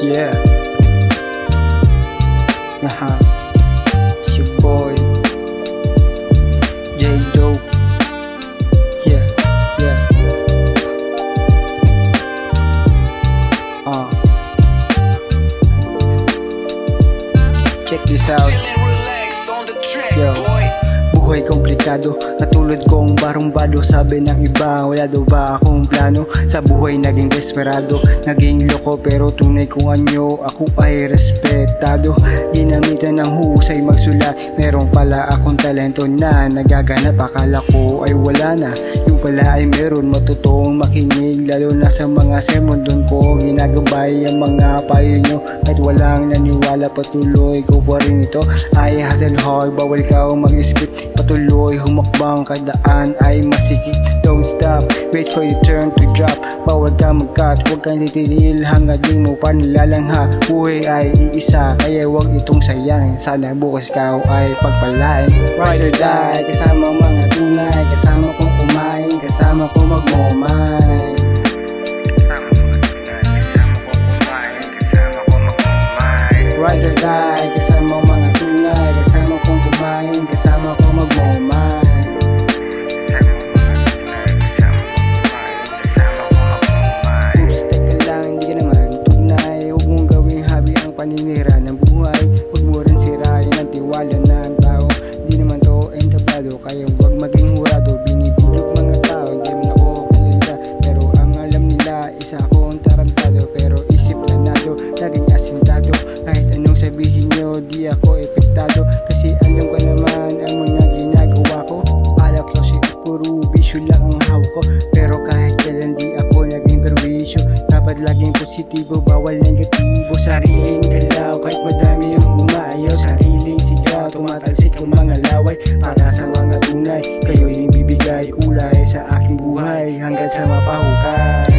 Yeah. It's your boy J-Dope. Yeah, yeah. Check this out. Yo. Buhay komplikado, katulad kong barumbado. Sabi ng iba, wala daw ba akong plano? Sa buhay naging desperado, naging loko, pero tunay kong anyo, ako ay respetado. Ginamitan ng husay magsulat, meron pala akong talento na nagaganap. Akala ko ay wala na, yung pala ay meron. Matutong makinig, lalo na sa mga sermon. Doon ko ginagabay ang mga payo nyo. Kahit walang naniwala, patuloy ko pa rin ito. I hustle hard, bawal ka mag-skip. Patuloy humakbang, kadaan ay masikip. Don't stop, wait for your turn to drop. Bawal ka mag-cut, huwag kang titigil hanggang di mo pa nilalangha. Buhay ay iisa, kaya huwag itong sayangin. Sana bukas ka ay pagpalain. Ride or die, kasama mga tunay. Kasama kong kumain, kasama kong magmomay. Ride or die, kasama mga tunay. Kasama kong kumain, kasama kong magmomay. Oops, teka lang, hindi ka naman tunay. Huwag mong gawing hobby ang paninira ng buhay. Huwag mo rin sirain ang tiwala ng tao. Di naman to entablado, kaya huwag maging hurado. Binibilog mga tao, hindi man ako kalila. Pero ang alam nila, isa akong tarantado. Pero isip planado, laging asintado. Kahit anong sabihin nyo, di ako epektado. Kasi alam ko naman ang mga ginagawa ko. Alak ko si puro bisyo lang ang hawak ko. Pero kahit kailan di ako naging perwisyo. Dapat laging positibo, bawal negatibo. Sariling galaw, kahit madami ang umayaw. Sariling sigaw, tumatalsik ang mga laway. Para sa mga tunay, kayo yung bibigay kulay sa aking buhay hanggang sa mapahukay.